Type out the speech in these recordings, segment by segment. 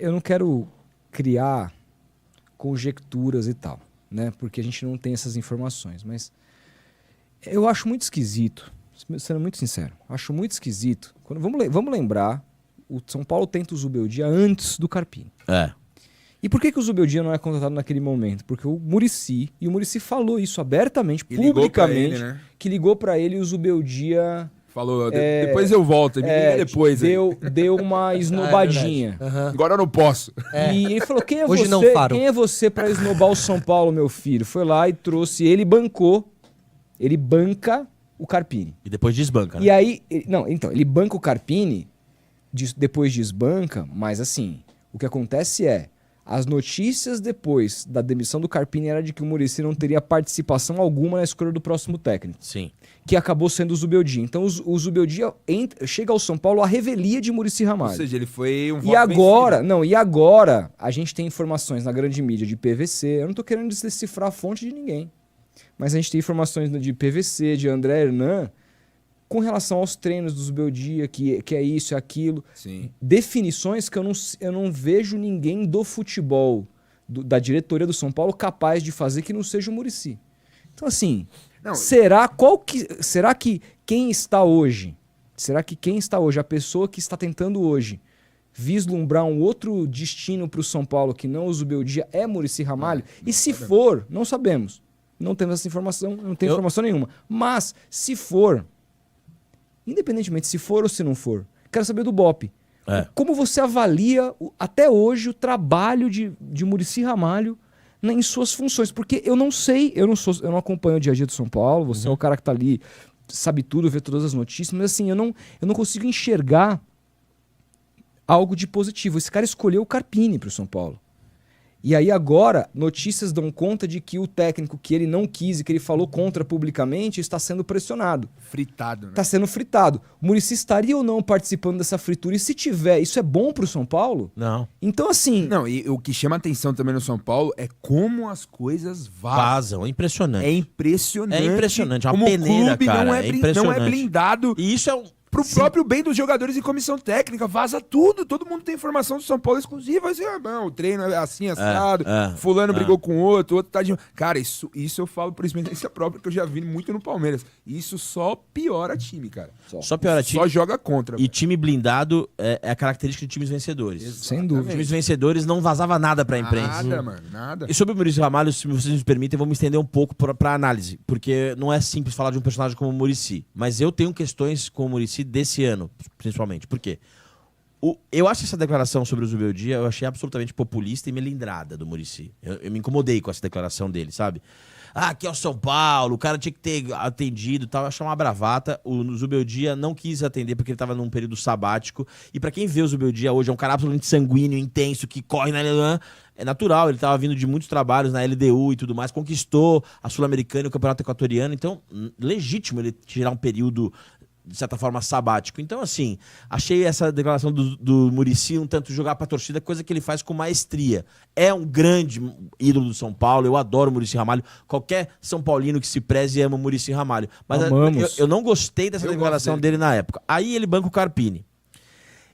eu não quero criar conjecturas e tal, né? Porque a gente não tem essas informações, mas eu acho muito esquisito, sendo muito sincero, acho muito esquisito. Vamos lembrar, o São Paulo tenta o Zubeldia antes do Carpini. E por que o Zubeldia não é contratado naquele momento? Porque o Muricy falou isso abertamente, publicamente, ele, né? que ligou pra ele e o Zubeldia... Falou, depois eu volto, me liga depois. Deu uma esnobadinha. Agora eu não posso. E ele falou, quem é Hoje você? não faro. Quem é você pra esnobar o São Paulo, meu filho? Foi lá e trouxe, ele banca o Carpini. E depois desbanca, né? E aí, ele banca o Carpini, depois desbanca, mas assim, o que acontece é, as notícias depois da demissão do Carpini era de que o Muricy não teria participação alguma na escolha do próximo técnico. Sim. Que acabou sendo o Zubeldia. Então o Zubeldia chega ao São Paulo à revelia de Muricy Ramalho. Ou seja, ele foi um voto E agora a gente tem informações na grande mídia de PVC. Eu não tô querendo decifrar a fonte de ninguém. Mas a gente tem informações de PVC, de André Hernan, com relação aos treinos do Zubeldia, que é isso, é aquilo. Sim. Definições que eu não vejo ninguém do futebol, da diretoria do São Paulo, capaz de fazer que não seja o Muricy. Então, assim, será que quem está hoje, a pessoa que está tentando hoje vislumbrar um outro destino para o São Paulo que não o Zubeldia é Muricy Ramalho? E se for, não sabemos. Não temos essa informação, não tem informação nenhuma. Mas, se for, independentemente se for ou se não for, quero saber do Bop. Como você avalia até hoje o trabalho de Muricy Ramalho em suas funções? Porque eu não sei, eu não acompanho o dia a dia do São Paulo, você é o cara que tá ali, sabe tudo, vê todas as notícias, mas assim, eu não consigo enxergar algo de positivo. Esse cara escolheu o Carpini pro São Paulo. E aí agora, notícias dão conta de que o técnico que ele não quis e que ele falou contra publicamente está sendo pressionado. Fritado, né? Está sendo fritado. O Muricy estaria ou não participando dessa fritura? E se tiver, isso é bom pro São Paulo? Não. Então assim... Não, e o que chama atenção também no São Paulo é como as coisas vazam. É impressionante. É impressionante. É impressionante, uma como peneira, o clube cara. Não É impressionante. Não é blindado. E isso é pro próprio bem dos jogadores e comissão técnica, vaza tudo, todo mundo tem informação do São Paulo exclusiva, assim, o treino é assim, assado, fulano brigou com outro tá de... Cara, isso eu falo por experiência própria, que eu já vi muito no Palmeiras. Isso só piora time, cara. Só piora time. Só joga contra. E time blindado é a característica de times vencedores. Sem dúvida. Times vencedores não vazava nada pra imprensa. Nada, mano, nada. E sobre o Muricy Ramalho, se vocês me permitem, eu vou me estender um pouco pra análise, porque não é simples falar de um personagem como o Muricy, mas eu tenho questões com o Muricy desse ano, principalmente. Por quê? Eu acho essa declaração sobre o Zubeldia, eu achei absolutamente populista e melindrada do Muricy. Eu me incomodei com essa declaração dele, sabe? Aqui é o São Paulo, o cara tinha que ter atendido e tal. Eu achei uma bravata. O Zubeldia não quis atender porque ele estava num período sabático. E pra quem vê o Zubeldia hoje, é um cara absolutamente sanguíneo, intenso, que corre na... É natural, ele estava vindo de muitos trabalhos na LDU e tudo mais, conquistou a Sul-Americana e o Campeonato Equatoriano. Então, legítimo ele tirar um período, de certa forma, sabático. Então, assim, achei essa declaração do Muricy um tanto jogar pra torcida, coisa que ele faz com maestria. É um grande ídolo do São Paulo, eu adoro o Muricy Ramalho. Qualquer São Paulino que se preze ama o Muricy Ramalho. Mas eu não gostei dessa declaração dele na época. Aí ele banca o Carpini.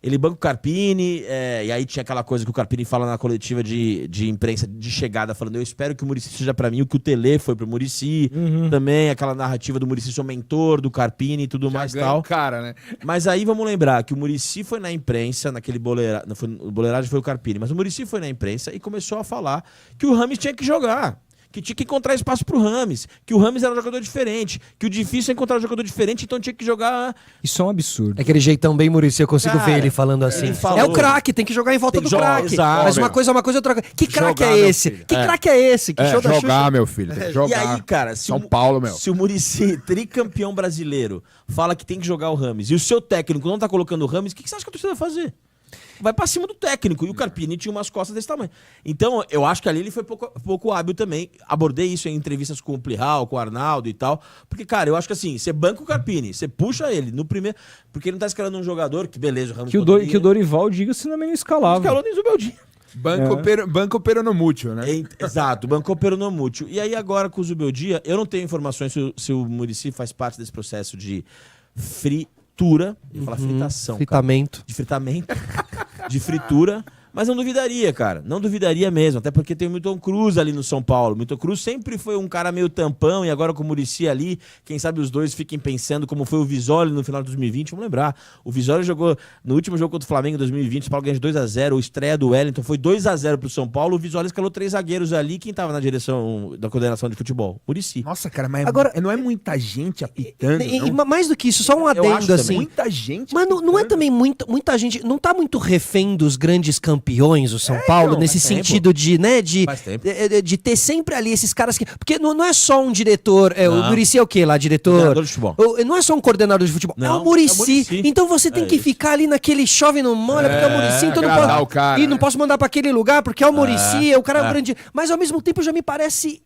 Ele banca o Carpini, e aí tinha aquela coisa que o Carpini fala na coletiva de imprensa de chegada, falando, eu espero que o Muricy seja pra mim o que o Tele foi pro Muricy, também aquela narrativa do Muricy ser o mentor do Carpini e tudo mais tal. Cara, né? Mas aí vamos lembrar que o Muricy foi na imprensa, naquele o boleiragem foi o Carpini, mas o Muricy foi na imprensa e começou a falar que o Rames tinha que jogar. Que tinha que encontrar espaço pro Rames, que o Rames era um jogador diferente, que o difícil é encontrar um jogador diferente, então tinha que jogar... Isso é um absurdo. É aquele jeitão bem Muricy, eu consigo ver ele falando assim. Falou, é o craque, tem que jogar em volta do craque. Mas uma coisa, outra coisa. Que craque é esse? Que craque é esse? Que show da Xuxa? Jogar, meu filho, tem que jogar. E aí, cara, São Paulo, meu. Se o Muricy, tricampeão brasileiro, fala que tem que jogar o Rames, e o seu técnico não tá colocando o Rames, o que você acha que a torcida vai fazer? Vai pra cima do técnico. E o Carpini tinha umas costas desse tamanho. Então, eu acho que ali ele foi pouco hábil também. Abordei isso em entrevistas com o Plihal, com o Arnaldo e tal. Porque, cara, eu acho que assim, você banca o Carpini, você puxa ele no primeiro... Porque ele não tá escalando um jogador que, beleza, o Ramos... Que o Dorival diga se não é meio escalável. Escalou nem o Zubeldia. Banco peronomútil, né? Exato, bancou peronomútil. E aí agora com o Zubeldia, eu não tenho informações se o Muricy faz parte desse processo de fritura, eu ia falar fritação, Fritamento. cara. De fritamento, de fritura, Mas não duvidaria, cara. Não duvidaria mesmo. Até porque tem o Milton Cruz ali no São Paulo. O Milton Cruz sempre foi um cara meio tampão e agora com o Muricy ali, quem sabe os dois fiquem pensando como foi o Visoli no final de 2020. Vamos lembrar. O Visoli jogou no último jogo contra o Flamengo em 2020. O São Paulo ganhou de 2-0. O estreia do Wellington foi 2-0 pro São Paulo. O Visoli escalou 3 zagueiros ali. Quem tava na direção da coordenação de futebol? Muricy. Nossa, cara, mas Agora, não é muita gente apitando, não? mais do que isso, só um adendo assim. Muita gente. Mas não é também muita gente. Não tá muito refém dos grandes campeões, o São Paulo, então, nesse faz tempo. sentido de, né, Faz tempo. de ter sempre ali esses caras que. Porque não é só um diretor. O Muricy é o quê lá, diretor? Coordenador de futebol. Não é só um coordenador de futebol, é Não, o Muricy. é o Muricy. Então você tem que isso. ficar ali naquele chove não molha, porque é o Muricy. Então não agradar pode. o cara, E não né? posso mandar pra aquele lugar, porque é o Muricy, o cara é o grande. Mas ao mesmo tempo já me parece.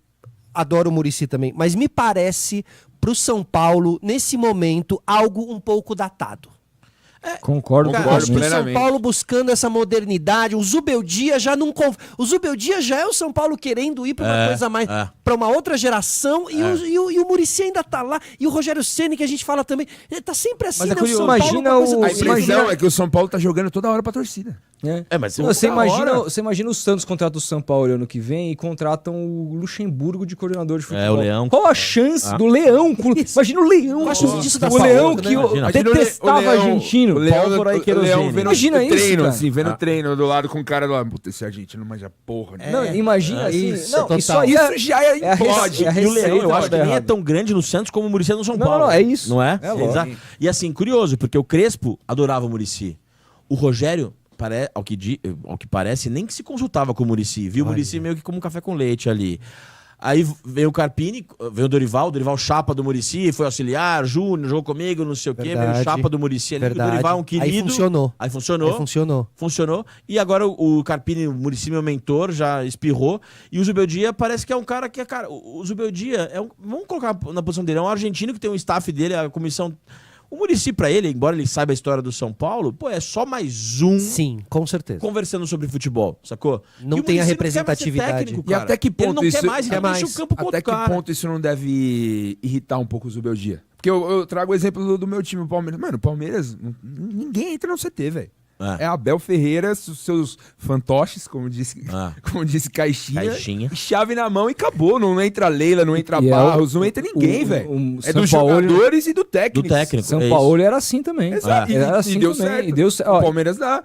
Adoro o Muricy também, mas me parece pro São Paulo, nesse momento, algo um pouco datado. Concordo Cara, com acho que o São plenamente. Paulo buscando essa modernidade, o Zubeldia já não o Zubeldia já é o São Paulo querendo ir para uma coisa mais para uma outra geração e o Muricy ainda tá lá e o Rogério Ceni que a gente fala também, ele tá sempre assim, Mas é né, curioso, São Paulo, imagina uma coisa o- A assim. impressão é que o São Paulo tá jogando toda hora pra torcida. Mas Não, você, da imagina, hora. você imagina o Santos contrata o São Paulo ano que vem e contratam o Luxemburgo de coordenador de futebol. o Leão. Qual a chance do Leão? Imagina o Leão. Eu acho disso da o Leão Paulo, que né? eu Imagina. detestava O Leão- argentino. O Leão, Pólvora e o querosene. Leão vendo Imagina o isso, treino, cara. assim, vendo o treino do lado com o cara lá. Puta, esse argentino não manja porra, né? Não, imagina assim. isso, Não, total. isso aí Isso já é é a implode. é a E o Leão, receita eu acho que pra dar nem é errado. tão grande no Santos como o Muricy é no São Não, Paulo. não, é isso. Não é? É lógico. Exato. E assim, curioso, porque o Crespo adorava o Muricy. O Rogério, ao que parece, nem que se consultava com o Muricy. Viu o Muricy meio que como um café com leite ali. Aí veio o Carpini, veio o Dorival chapa do Muricy, foi auxiliar, Júnior, jogou comigo, não sei o quê, veio o Verdade. chapa do Muricy ali, o Verdade. Dorival é um querido. Aí funcionou. Aí funcionou. Aí funcionou. Funcionou. E agora o Carpini, o Muricy, meu mentor, já espirrou. E o Zubeldia parece que é um cara que é, cara, o Zubeldia é um, vamos colocar na posição dele, é um argentino que tem um staff dele, a comissão. O Muricy, pra ele, embora ele saiba a história do São Paulo, pô, é só mais um Sim, com certeza. conversando sobre futebol, sacou? Não E o tem a Muricy representatividade. Não quer mais ser técnico, E cara. até que ponto ele não isso- quer mais, quer ele deixa mais. o campo com Até outro que cara. ponto isso não deve irritar um pouco o Zubeldia? Porque eu trago o exemplo do meu time, o Palmeiras. Mano, o Palmeiras, ninguém entra no CT, velho. É Abel Ferreira, seus fantoches, como disse Caixinha, Caixinha. chave na mão e acabou. Não entra Leila, não entra E é Barros, não entra ninguém, velho. É dos Sampaoli- jogadores e do técnico. Do técnico. São É isso. Paulo era assim também. Exato. Era assim E deu também. certo. E deu O Palmeiras dá.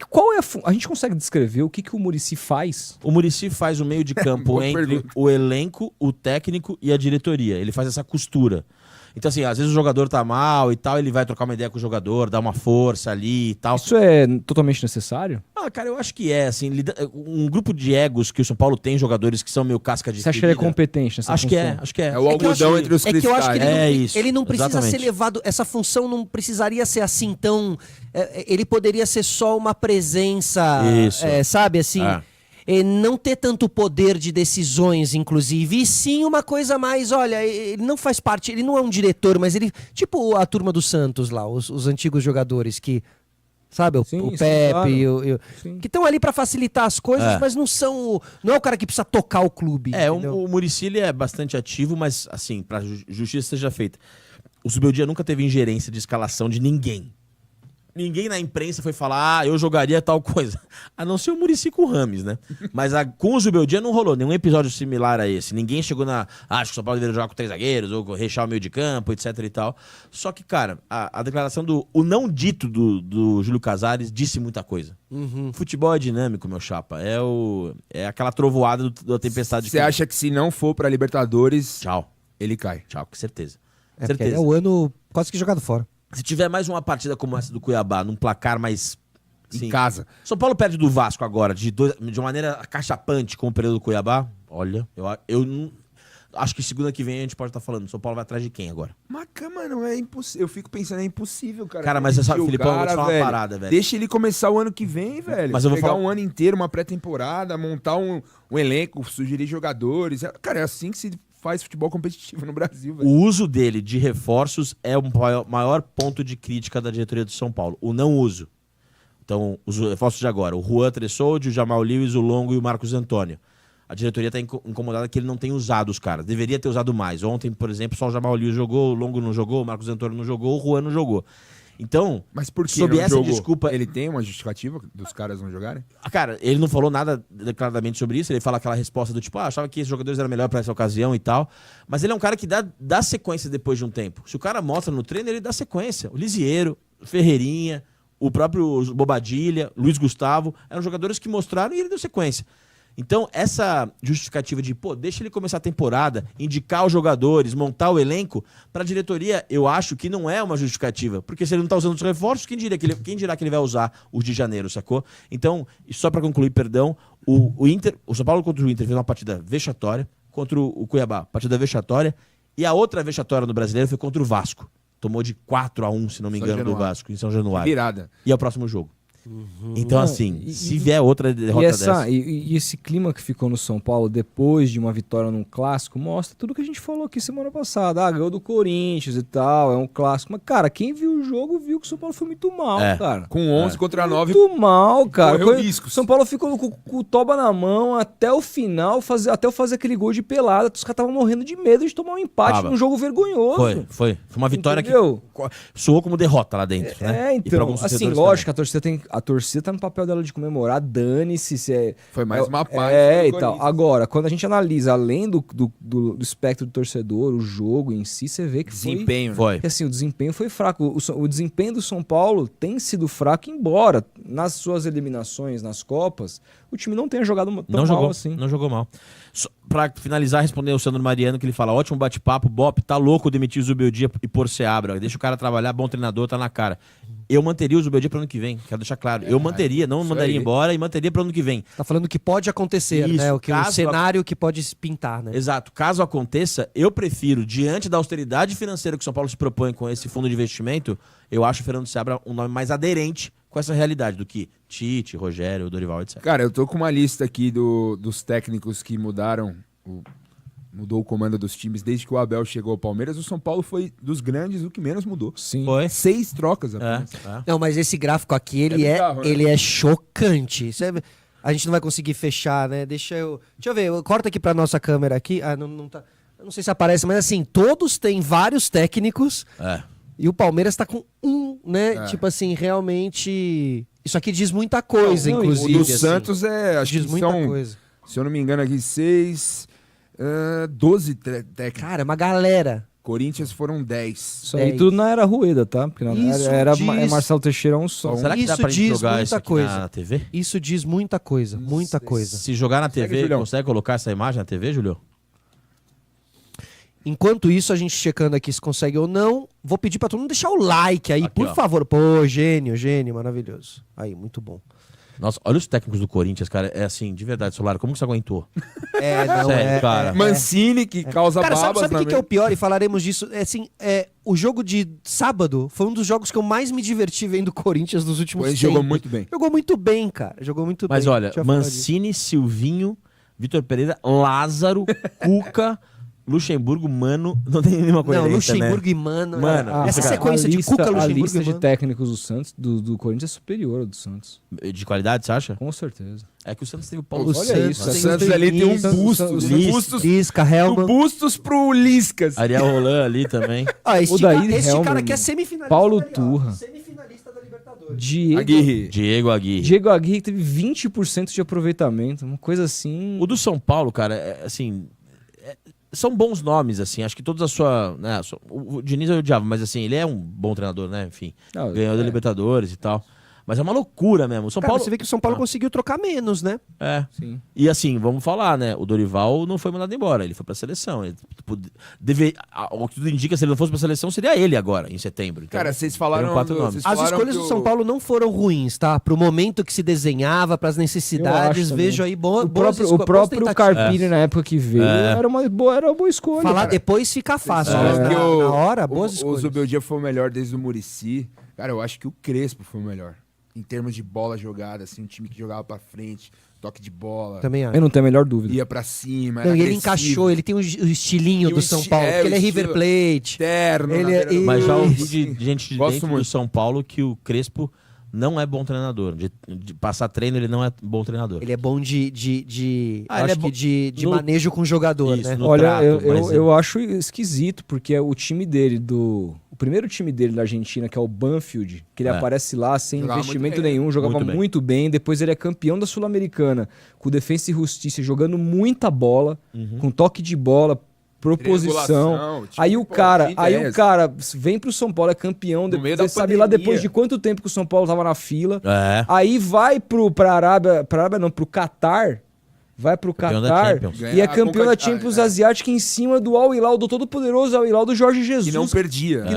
Qual é a gente consegue descrever o que o Muricy faz? O Muricy faz o meio de campo Boa entre pergunta. o elenco, o técnico e a diretoria. Ele faz essa costura. Então, assim, às vezes o jogador tá mal e tal, ele vai trocar uma ideia com o jogador, dar uma força ali e tal. Isso é totalmente necessário? Ah, cara, eu acho que é, assim, um grupo de egos que o São Paulo tem, jogadores que são meio casca de Você acha que ele é ferida. competente nessa Acho que função? é, acho que é. É o algodão entre os É que eu acho que cristais. ele, É não, isso, ele não precisa exatamente. ser levado. Essa função não precisaria ser assim tão. Ele poderia ser só uma presença. Isso. Sabe assim? É. Não ter tanto poder de decisões, inclusive, e sim uma coisa mais, olha, ele não faz parte, ele não é um diretor, mas ele, tipo a turma do Santos lá, os antigos jogadores que, sabe, o Sim, Pepe, claro. Sim. que estão ali pra facilitar as coisas, mas não é o cara que precisa tocar o clube. entendeu? O Muricy ele é bastante ativo, mas, assim, pra justiça seja feita. O Zubeldia nunca teve ingerência de escalação de ninguém. Ninguém na imprensa foi falar, eu jogaria tal coisa. A não ser o Muricy com o Rames, né? Mas com o Zubeldia não rolou nenhum episódio similar a esse. Ninguém chegou acho que o São Paulo deveria jogar com 3 zagueiros, ou rechear o meio de campo, etc e tal. Só que, cara, a declaração o não dito do Júlio Casares disse muita coisa. Futebol é dinâmico, meu chapa. É aquela trovoada da tempestade. Você acha que se não for pra Libertadores, Tchau. ele cai? Tchau, com certeza. Porque Certeza. é o ano quase que jogado fora. Se tiver mais uma partida como essa do Cuiabá, num placar mais... Em casa. São Paulo perde do Vasco agora, de uma maneira acachapante com o período do Cuiabá. Olha, eu não... Acho que segunda que vem a gente pode estar falando. São Paulo vai atrás de quem agora? Mas, mano, é impossível. Eu fico pensando, é impossível, cara. Cara, mas Demitir o Filipão, eu vou te cara, falar uma velho. parada, velho. Deixa ele começar o ano que vem, velho. Mas eu vou pegar falar- um ano inteiro, uma pré-temporada, montar um elenco, sugerir jogadores. Cara, é assim que se faz futebol competitivo no Brasil, O velho. uso dele de reforços é o maior ponto de crítica da diretoria do São Paulo. O não uso. Então, os reforços de agora. O Juan Tressoldi, o Jamal Lewis, o Longo e o Marcos Antônio. A diretoria está incomodada que ele não tem usado os caras. Deveria ter usado mais. Ontem, por exemplo, só o Jamal Lewis jogou, o Longo não jogou, o Marcos Antônio não jogou, o Juan não jogou. Então, Mas por que sob não essa jogou? desculpa... Ele tem uma justificativa dos caras não jogarem? Cara, ele não falou nada declaradamente sobre isso. Ele fala aquela resposta do tipo, achava que esses jogadores eram melhor pra essa ocasião e tal. Mas ele é um cara que dá sequência depois de um tempo. Se o cara mostra no treino, ele dá sequência. O Lisieiro, o Ferreirinha, o próprio Bobadilha, Luiz Gustavo, eram jogadores que mostraram e ele deu sequência. Então, essa justificativa de, deixa ele começar a temporada, indicar os jogadores, montar o elenco, pra diretoria, eu acho que não é uma justificativa. Porque se ele não tá usando os reforços, quem dirá que ele vai usar os de janeiro, sacou? Então, só pra concluir, perdão, o São Paulo contra o Inter fez uma partida vexatória, contra o Cuiabá, partida vexatória, e a outra vexatória no Brasileiro foi contra o Vasco. Tomou de 4-1, se não me engano, do Vasco, em São Januário. Virada. E é o próximo jogo. Então, assim, se vier outra derrota dessa... E esse clima que ficou no São Paulo depois de uma vitória num clássico mostra tudo que a gente falou aqui semana passada. Ganhou do Corinthians e tal, é um clássico. Mas, cara, quem viu o jogo viu que o São Paulo foi muito mal, cara. Com 11 contra 9. Muito mal, cara. Correu riscos. São Paulo ficou com o toba na mão até o final, até eu fazer aquele gol de pelada. Os caras estavam morrendo de medo de tomar um empate num jogo vergonhoso. Foi uma vitória. Entendeu? Que soou como derrota lá dentro, né? Então, assim, lógico, a torcida tá no papel dela de comemorar, dane-se. Foi mais uma paz. E tal. Agora, quando a gente analisa além do espectro do torcedor, o jogo em si, você vê que desempenho. Foi. Que, assim, o desempenho foi fraco. O desempenho do São Paulo tem sido fraco, embora nas suas eliminações nas Copas, o time não tenha jogado tão mal assim. Não jogou mal. Pra finalizar, responder o Sandro Mariano, que ele fala, ótimo bate-papo, Bop, tá louco demitir o Zubeldia e pôr Seabra. Deixa o cara trabalhar, bom treinador, tá na cara. Eu manteria o Zubeldia pro ano que vem, quero deixar claro. Eu manteria, não mandaria embora e manteria pro ano que vem. Tá falando que pode acontecer, Isso, né? O cenário que pode pintar, né? Exato. Caso aconteça, eu prefiro, diante da austeridade financeira que o São Paulo se propõe com esse fundo de investimento, eu acho o Fernando Seabra um nome mais aderente com essa realidade do que Tite, Rogério, Dorival, etc. Cara, eu tô com uma lista aqui dos técnicos que mudou o comando dos times desde que o Abel chegou ao Palmeiras. O São Paulo foi dos grandes o que menos mudou. Sim. Foi. 6 trocas apenas. Não, mas esse gráfico aqui, ele é chocante. A gente não vai conseguir fechar, né? Deixa eu ver, corta aqui pra nossa câmera aqui. Não tá. Eu não sei se aparece, mas assim, todos têm vários técnicos. E o Palmeiras tá com um, né? Tipo assim, realmente... Isso aqui diz muita coisa, inclusive. O do assim. Santos acho diz que muita são, coisa. se eu não me engano aqui, 12 técnicos. Cara, é uma galera. Corinthians foram 10. Isso aí tudo na era Rueda, tá? Porque era Marcelo Teixeira um só. Será que dá pra gente jogar isso aqui na TV? Isso diz muita coisa, muita coisa. Se jogar na TV, consegue colocar essa imagem na TV, Julio? Enquanto isso, a gente checando aqui se consegue ou não, vou pedir pra todo mundo deixar o like aí, Aqui, por favor. Pô, gênio, maravilhoso. Aí, muito bom. Nossa, olha os técnicos do Corinthians, cara. É assim, de verdade, Solar, como que você aguentou? Não, sério, cara. Mancini, que causa Cara, babas. sabe o que é o pior? E falaremos disso. O jogo de sábado foi um dos jogos que eu mais me diverti vendo o Corinthians nos últimos tempos. Jogou muito bem. Jogou muito bem, cara. Jogou muito bem. Mas olha, Mancini, Silvinho, Vitor Pereira, Lázaro, Cuca... Luxemburgo, Mano, não tem nenhuma coisa. Não, Luxemburgo e Mano. Essa cara, sequência de Cuca, Luxemburgo a lista e Mano. de técnicos do Santos, do Corinthians é superior ao do Santos. De qualidade, você acha? Com certeza. É que o Santos teve o Paulo Olha Santos. isso, O Santos ali tem um busto. Lisca, Helman. Bustos pro Liscas. Ariel Roland ali também. Este cara que é semifinalista. Paulo ali, Turra. Semifinalista da Libertadores. Diego Aguirre teve 20% de aproveitamento. Uma coisa assim. O do São Paulo, cara, são bons nomes, assim. Acho que todos o Diniz eu odiava, mas assim, ele é um bom treinador, né? Enfim, ganhou da Libertadores e tal. Mas é uma loucura mesmo. Você vê que o São Paulo conseguiu trocar menos, né? Sim. E assim, vamos falar, né? O Dorival não foi mandado embora, ele foi pra seleção. Ele, o que tudo indica, se ele não fosse pra seleção, seria ele agora, em setembro. Então, cara, vocês falaram... As escolhas do São Paulo não foram ruins, tá? Pro momento que se desenhava, pras necessidades, vejo aí boas O próprio Carpini, na época que veio, era uma boa escolha. Falar depois fica fácil, mas na hora, boas escolhas. O Zubeldia foi o melhor desde o Muricy. Cara, eu acho que o Crespo foi o melhor. Em termos de bola jogada, assim, um time que jogava pra frente, toque de bola. Também acho. Eu não tenho a menor dúvida. Ia pra cima. Não, e ele encaixou, ele tem o estilinho do São Paulo, porque ele é River Plate. Terno. Mas já ouvi de gente de dentro do São Paulo que o Crespo não é bom treinador. De passar treino, ele não é bom treinador. Ele é bom de manejo com o jogador, isso, né? Olha, eu acho esquisito, porque o time dele, o primeiro time dele na Argentina, que é o Banfield, que ele aparece lá sem Jogava investimento muito bem. nenhum, jogava Muito bem. muito bem. Depois ele é campeão da Sul-Americana com Defensa e Justiça, jogando muita bola, com toque de bola, proposição. Triangulação, tipo, Aí o pô, cara, que aí ideia. o cara vem pro São Paulo, é campeão, No meio você da sabe lá pandemia. depois de quanto tempo que o São Paulo tava na fila. É. Aí vai pra Arábia não, pro Catar. Vai pro Campeão da Catar Champions. e é Ganhar a campeão da Conca- Champions é. Asiática em cima do Al Hilal, do todo-poderoso Al Hilal do Jorge Jesus. Que não perdia. Que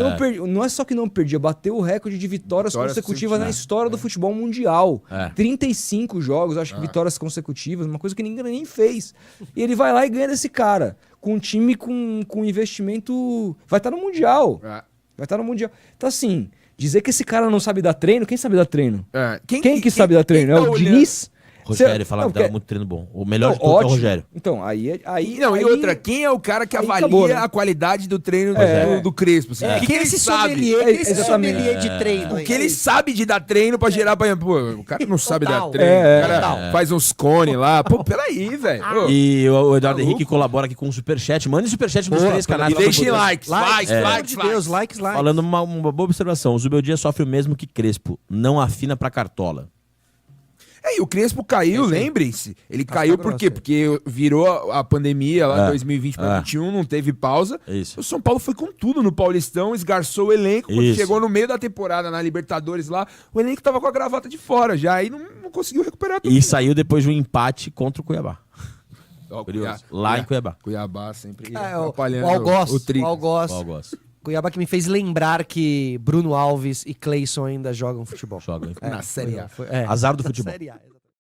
não é só que não perdia, bateu o recorde de vitórias consecutivas na história do futebol mundial. 35 jogos, acho que vitórias consecutivas, uma coisa que ninguém nem fez. E ele vai lá e ganha desse cara, com um time com investimento... Vai estar no Mundial. É. Vai estar no Mundial. Então assim, dizer que esse cara não sabe dar treino, quem sabe dar treino? É. Quem que sabe dar treino? quem É tá o olhando? Diniz? Rogério falava Não, que dava que- muito treino bom. O melhor Não, de todos é o ótimo. Rogério. Então, aí Não, e outra, quem é o cara que aí avalia acabou, né? a qualidade do treino É. do Crespo? Assim? O que Quem é ele esse sabe? sommelier? Quem é esse exatamente. sommelier de treino? O aí? que ele sabe de dar treino pra gerar pra... Pô, o cara não sabe dar Total. treino. É, O cara total. faz uns cones lá. Pô, peraí, velho. Ô, E o Eduardo Tá Henrique louco. colabora aqui com o Superchat. Mande Superchat nos três canais. E lá no deixem Poder. likes, likes, Pelo amor likes, de likes. Deus, likes. Falando uma boa observação. O Zubeldia sofre o mesmo que Crespo. Não afina pra cartola. É, e o Crespo caiu, lembrem-se. Ele caiu por quê? grossa. Porque virou a pandemia lá em 2020 para 2021, não teve pausa. Isso. O São Paulo foi com tudo no Paulistão, esgarçou o elenco. Quando Isso. chegou no meio da temporada na Libertadores lá, o elenco tava com a gravata de fora já. Aí não conseguiu recuperar tudo. E saiu depois de um empate contra o Cuiabá. Ó, Curioso. Lá em Cuiabá. Cuiabá sempre O atrapalhando Algoz. o tri. O Algoz. Qual gosto? Cuiabá que me fez lembrar que Bruno Alves e Cleison ainda jogam futebol. Joga. Na Série A. É, Azar do na futebol. Série A, exato.